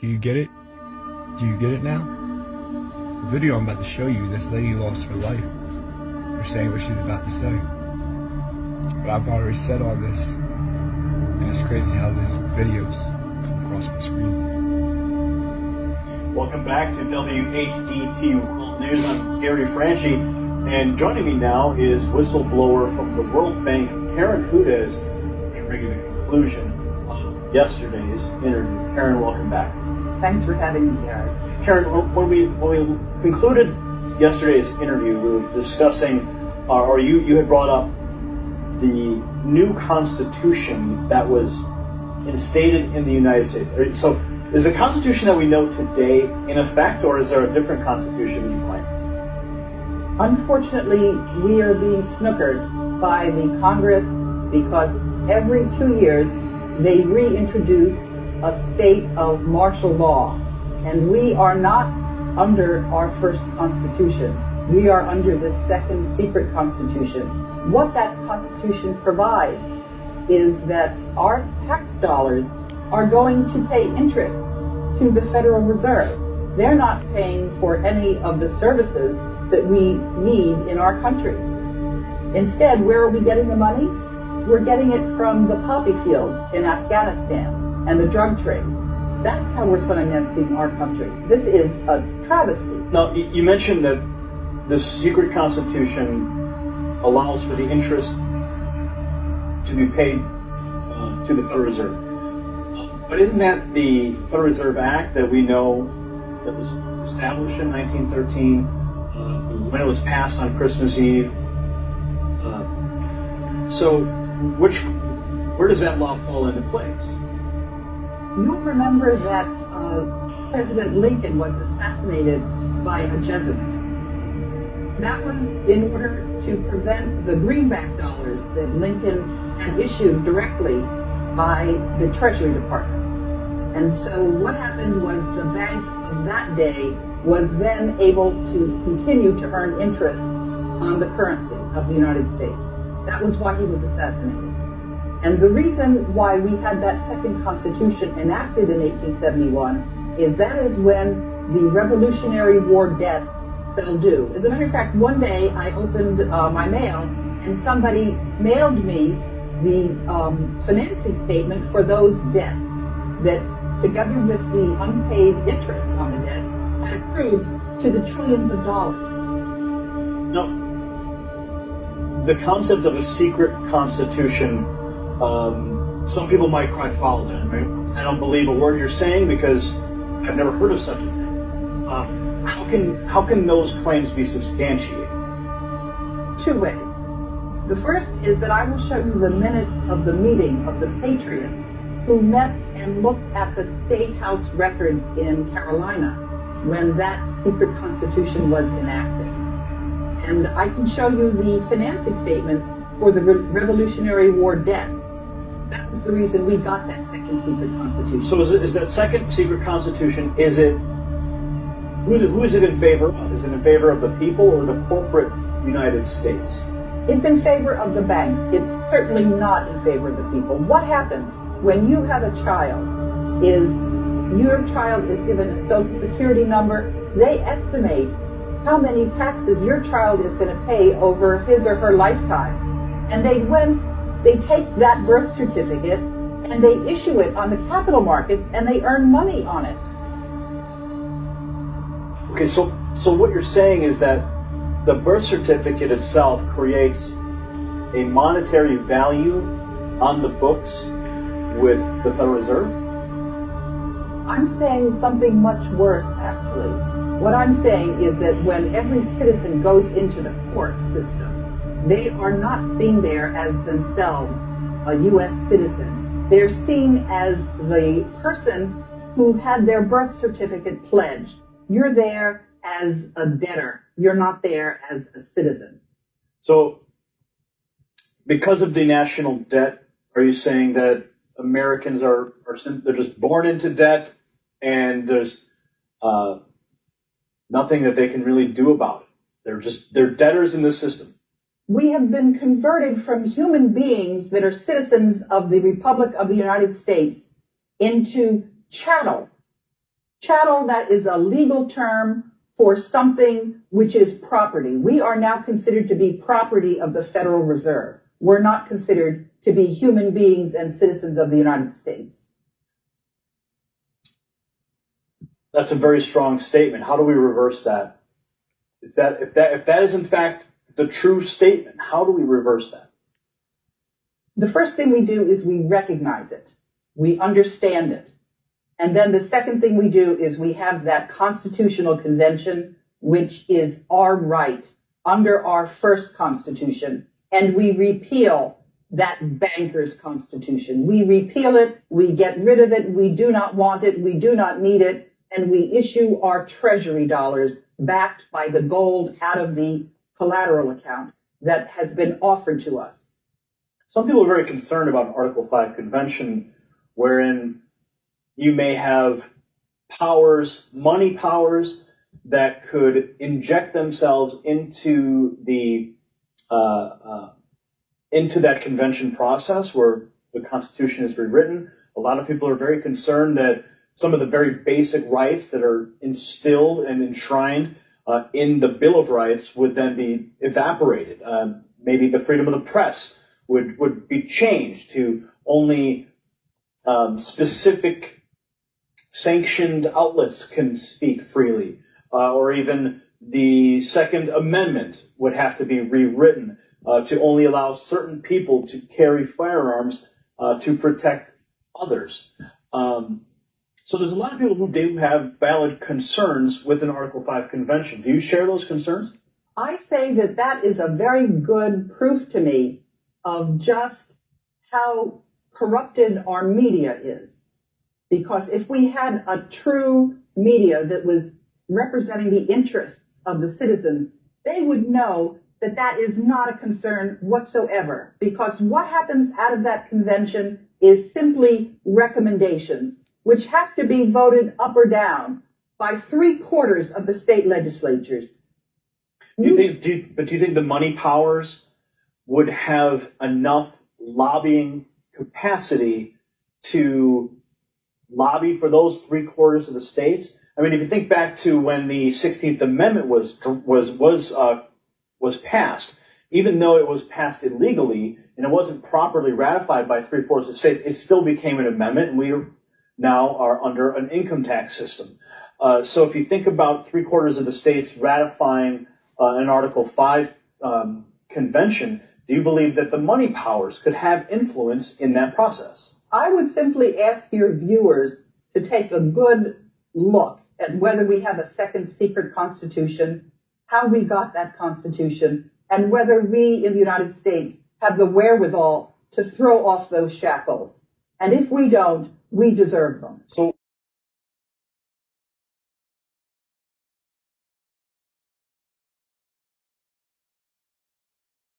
Do you get it? Do you get it now? The video I'm about to show you, this lady lost her life for saying what she's about to say. But I've already said all this, and it's crazy how these videos come across my screen. Welcome back to WHDT World News. I'm Gary Franchi, and joining me now is whistleblower from the World Bank, Karen Hudes, bringing the conclusion of yesterday's interview. Karen, welcome back. Thanks for having me, Gary. Karen, when we concluded yesterday's interview, we were discussing, or you had brought up the new Constitution that was instated in the United States. So, is the Constitution that we know today in effect, or is there a different Constitution you claim? Unfortunately, we are being snookered by the Congress because every 2 years they reintroduce a state of martial law. And we are not under our first Constitution. We are under the second secret Constitution. What that Constitution provides is that our tax dollars are going to pay interest to the Federal Reserve. They're not paying for any of the services that we need in our country. Instead, where are we getting the money? We're getting it from the poppy fields in Afghanistan and the drug trade. That's how we're financing our country. This is a travesty. Now, you mentioned that the secret Constitution allows for the interest to be paid to the Federal Reserve. But isn't that the Federal Reserve Act that we know that was established in 1913, when it was passed on Christmas Eve? So, where does that law fall into place? You'll remember that President Lincoln was assassinated by a Jesuit. That was in order to prevent the greenback dollars that Lincoln had issued directly by the Treasury Department. And so what happened was the bank of that day was then able to continue to earn interest on the currency of the United States. That was why he was assassinated. And the reason why we had that second Constitution enacted in 1871 is that is when the Revolutionary War debts fell due. As a matter of fact, one day I opened my mail and somebody mailed me the financing statement for those debts that, together with the unpaid interest on the debts, had accrued to the trillions of dollars. Now, the concept of a secret Constitution, some people might cry foul then. I don't believe a word you're saying because I've never heard of such a thing. How can those claims be substantiated? Two ways. The first is that I will show you the minutes of the meeting of the Patriots who met and looked at the State House records in Carolina when that secret Constitution was enacted. And I can show you the financing statements for the Revolutionary War debt. That was the reason we got that second secret Constitution. So is that second secret Constitution, who is it in favor of? Is it in favor of the people or the corporate United States? It's in favor of the banks. It's certainly not in favor of the people. What happens when you have a child is your child is given a Social Security number. They estimate how many taxes your child is going to pay over his or her lifetime. And they take that birth certificate and they issue it on the capital markets and they earn money on it. Okay, so what you're saying is that the birth certificate itself creates a monetary value on the books with the Federal Reserve? I'm saying something much worse, actually. What I'm saying is that when every citizen goes into the court system, they are not seen there as themselves a U.S. citizen. They're seen as the person who had their birth certificate pledged. You're there as a debtor. You're not there as a citizen. So, because of the national debt, are you saying that Americans they're just born into debt and there's nothing that they can really do about it? They're debtors in the system. We have been converted from human beings that are citizens of the Republic of the United States into chattel. Chattel, that is a legal term for something which is property. We are now considered to be property of the Federal Reserve. We're not considered to be human beings and citizens of the United States. That's a very strong statement. How do we reverse that? If that is in fact the true statement, how do we reverse that? The first thing we do is we recognize it. We understand it. And then the second thing we do is we have that constitutional convention, which is our right under our first constitution, and we repeal that banker's constitution. We repeal it, we get rid of it, we do not want it, we do not need it, and we issue our treasury dollars backed by the gold out of the collateral account that has been offered to us. Some people are very concerned about an Article 5 convention wherein you may have powers, money powers, that could inject themselves into that convention process where the Constitution is rewritten. A lot of people are very concerned that some of the very basic rights that are instilled and enshrined in the Bill of Rights would then be evaporated. Maybe the freedom of the press would be changed to only specific sanctioned outlets can speak freely, or even the Second Amendment would have to be rewritten to only allow certain people to carry firearms to protect others. So there's a lot of people who do have valid concerns with an Article 5 convention. Do you share those concerns? I say that that is a very good proof to me of just how corrupted our media is. Because if we had a true media that was representing the interests of the citizens, they would know that that is not a concern whatsoever. Because what happens out of that convention is simply recommendations, which have to be voted up or down by 3/4 of the state legislatures. Do you think the money powers would have enough lobbying capacity to lobby for those 3/4 of the states? I mean, if you think back to when the 16th Amendment was passed, even though it was passed illegally and it wasn't properly ratified by 3/4 of the states, it still became an amendment, and we now are under an income tax system. So if you think about 3/4 of the states ratifying an Article 5 convention, do you believe that the money powers could have influence in that process? I would simply ask your viewers to take a good look at whether we have a second secret constitution, how we got that constitution, and whether we in the United States have the wherewithal to throw off those shackles. And if we don't, we deserve them. So